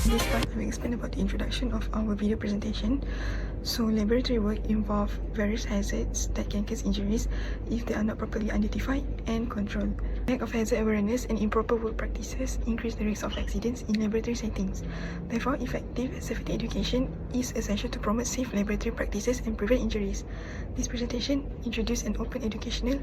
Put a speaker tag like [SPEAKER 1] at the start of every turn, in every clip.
[SPEAKER 1] In this part, I will explain about the introduction of our video presentation. So, laboratory work involves various hazards that can cause injuries if they are not properly identified and controlled. Lack of hazard awareness and improper work practices increase the risk of accidents in laboratory settings. Therefore, effective safety education is essential to promote safe laboratory practices and prevent injuries. This presentation introduces an open educational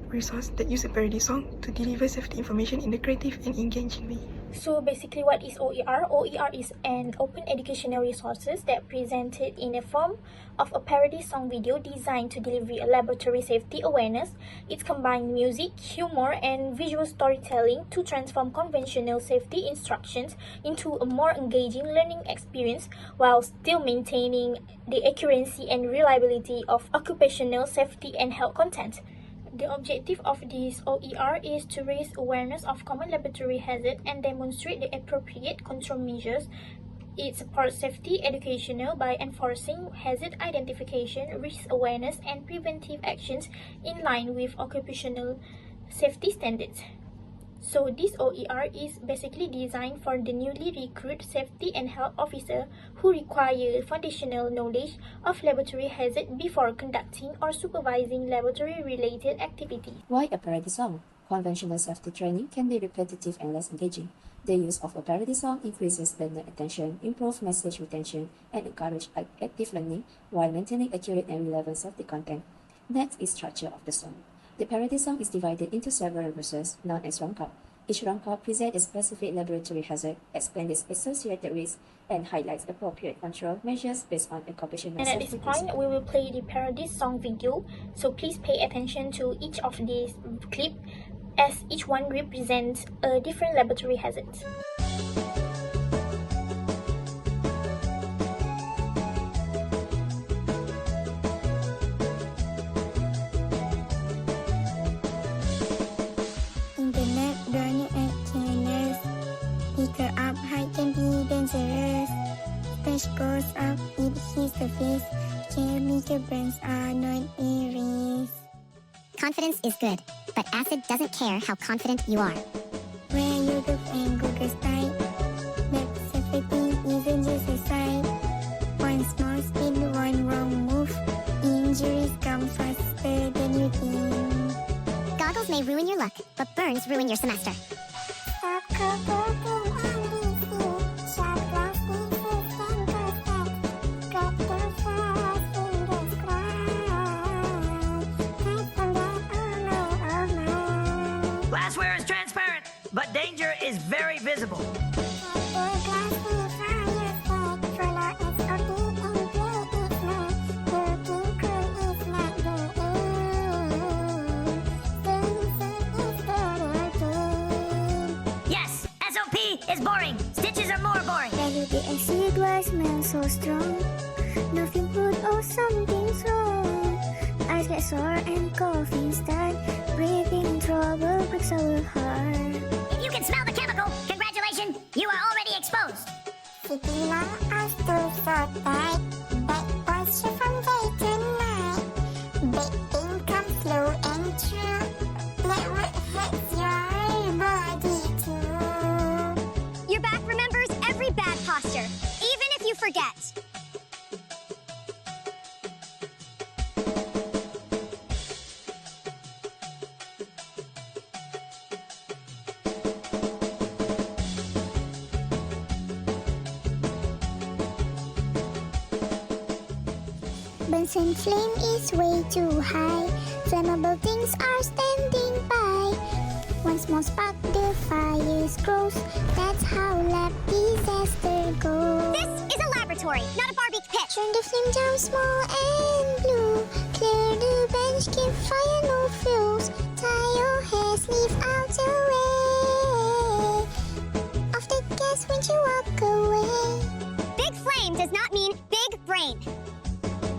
[SPEAKER 1] resource that uses a parody song to deliver safety information in a creative and engaging way.
[SPEAKER 2] So basically, what is OER? OER is an open educational resources that presented in a form of a parody song video designed to deliver a laboratory safety awareness. It combines music, humor, and visual storytelling to transform conventional safety instructions into a more engaging learning experience while still maintaining the accuracy and reliability of occupational safety and health content. The objective of this OER is to raise awareness of common laboratory hazards and demonstrate the appropriate control measures. It supports safety educational by enforcing hazard identification, risk awareness, and preventive actions in line with occupational safety standards. So this OER is basically designed for the newly recruited safety and health officer who require foundational knowledge of laboratory hazard before conducting or supervising laboratory-related activity.
[SPEAKER 3] Why a parody song? Conventional safety training can be repetitive and less engaging. The use of a parody song increases learner attention, improves message retention, and encourages active learning while maintaining accurate and relevant safety content. Next is structure of the song. The parody song is divided into several verses, known as round-up. Each round-up presents a specific laboratory hazard, explains its associated risks, and highlights appropriate control measures based on occupational
[SPEAKER 2] safety. And at this point, we will play the parody song video. So please pay attention to each of these clips, as each one represents a different laboratory hazard.
[SPEAKER 4] Goes up, it hits the face. Chemical brands are not erased.
[SPEAKER 5] Confidence is good, but acid doesn't care how confident you are.
[SPEAKER 4] Where you look and Google style. That safety isn't just a sign. One small spin, one wrong move. Injuries come faster than you think.
[SPEAKER 5] Goggles may ruin your luck, but burns ruin your semester.
[SPEAKER 4] Stop co-working and refill. Shot glass pieces can go stack. Grab the fast fingers crossed. Type on that, oh my.
[SPEAKER 6] Glassware is transparent, but danger is very visible.
[SPEAKER 4] Grab the glass with fire stack. Follow SOP and play it smart. Looking cool is not the aim. Staying safe is better game.
[SPEAKER 6] Yes, SOP is boring. Stitches are more boring.
[SPEAKER 4] Value the acid was smell so strong. Nothing good or something's wrong. Eyes get sore and coughing start. Breathing trouble breaks our heart.
[SPEAKER 5] If you can smell the chemical, congratulations, you are already exposed.
[SPEAKER 4] Sitting long as too so tight. Back posture from day to night. Baking comes slow and true. Let what hurts your body too.
[SPEAKER 5] Your back remembers every bad posture, even if you forget.
[SPEAKER 4] Bunsen flame is way too high. Flammable things are standing by. One small spark, the fire grows. That's how lab disaster goes.
[SPEAKER 5] This is a laboratory, not a barbecue pit.
[SPEAKER 4] Turn the flame down small and blue. Clear the bench, keep fire, no fuels. Tie your hair, sleeve out the way. Off the gas when you walk away.
[SPEAKER 5] Big flame does not mean big brain.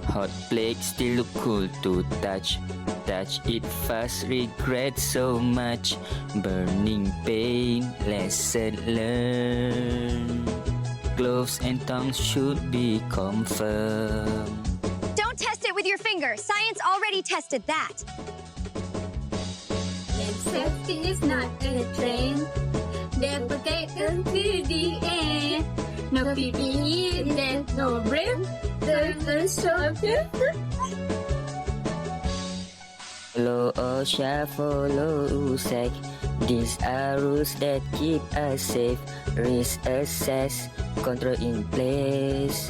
[SPEAKER 7] Hot plate still look cool to touch. Touch it fast, regret so much. Burning pain, lesson learned. Gloves and tongues should be confirmed.
[SPEAKER 8] Don't test it with your finger. Science already tested that.
[SPEAKER 9] Safety is not in a train. They protect us to the end. No PPE, then no break. The shelter.
[SPEAKER 7] Follow OSHA, follow USAC. These are rules that keep us safe. Risk assess, control in place.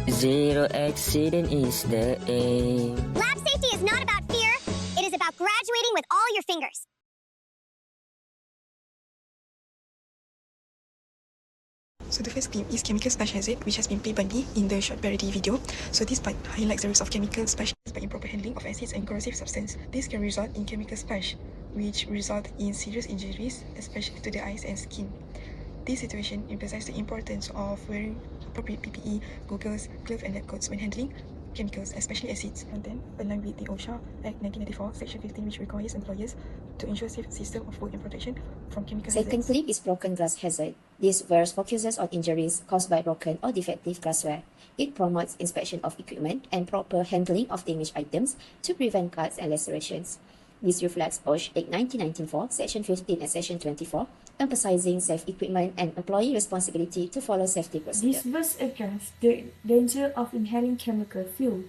[SPEAKER 7] Zero accident is the aim.
[SPEAKER 5] Lab safety is not about fear. It is about graduating with all your fingers.
[SPEAKER 1] So the first clip is chemical splash hazard, which has been played by me in the short parody video. So this part highlights the risk of chemical splash by improper handling of acids and corrosive substance. This can result in chemical splash, which result in serious injuries, especially to the eyes and skin. This situation emphasizes the importance of wearing appropriate PPE, goggles, gloves and lab coats when handling chemicals, especially acids. And then, aligned with the OSHA Act 1994, Section 15, which requires employers to ensure safe system of work and protection from chemical
[SPEAKER 3] Second
[SPEAKER 1] hazards.
[SPEAKER 3] clip is broken glass hazard. This verse focuses on injuries caused by broken or defective glassware. It promotes inspection of equipment and proper handling of damaged items to prevent cuts and lacerations. This reflects OSHA Act 1994, Section 15 and Section 24, emphasizing safe equipment and employee responsibility to follow safety procedures.
[SPEAKER 10] This verse addresses the danger of inhaling chemical fuel.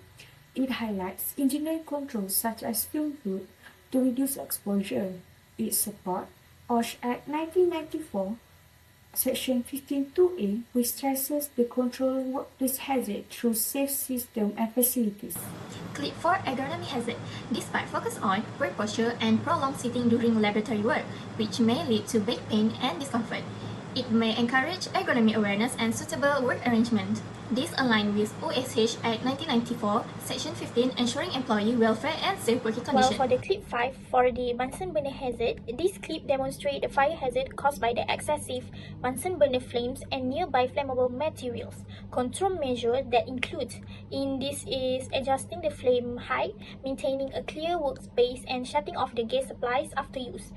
[SPEAKER 10] It highlights engineering controls such as fume hood to reduce exposure. It supports OSHA Act 1994, Section 15(2)(a), which stresses the control workplace hazard through safe system and facilities.
[SPEAKER 2] Clip 4, ergonomy hazard. This part focuses on poor posture and prolonged sitting during laboratory work, which may lead to back pain and discomfort. It may encourage ergonomy awareness and suitable work arrangement. This aligns with OSH Act 1994, Section 15, ensuring employee welfare and safe working conditions. Well, for the clip 5, for the Bunsen burner hazard, this clip demonstrates the fire hazard caused by the excessive Bunsen burner flames and nearby flammable materials. Control measures that include in this is adjusting the flame height, maintaining a clear workspace, and shutting off the gas supplies after use,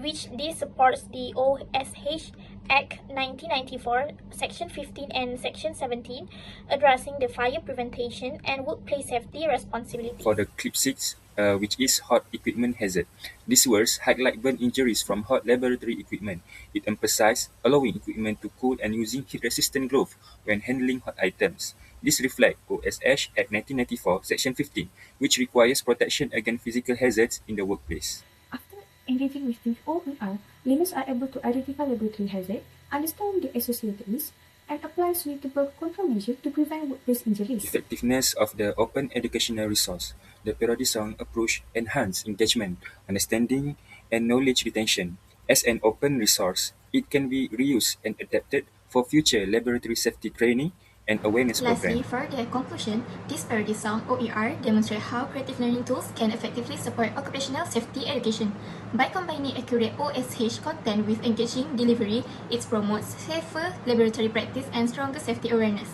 [SPEAKER 2] which this supports the OSH Act 1994, Section 15 and Section 17, addressing the fire prevention and workplace safety responsibility.
[SPEAKER 11] For the clip 6, which is hot equipment hazard. This verse highlights burn injuries from hot laboratory equipment. It emphasizes allowing equipment to cool and using heat-resistant gloves when handling hot items. This reflects OSH Act 1994, Section 15, which requires protection against physical hazards in the workplace.
[SPEAKER 10] After engaging with the OER, learners are able to identify laboratory hazard, understand the associated risks, and apply suitable control measures to prevent workplace injuries.
[SPEAKER 11] Effectiveness of the open educational resource. The parody song approach enhance engagement, understanding, and knowledge retention. As an open resource, it can be reused and adapted for future laboratory safety training and awareness
[SPEAKER 2] Lastly,
[SPEAKER 11] programs.
[SPEAKER 2] for the conclusion, this parody song OER demonstrates how creative learning tools can effectively support occupational safety education. By combining accurate OSH content with engaging delivery, it promotes safer laboratory practice and stronger safety awareness.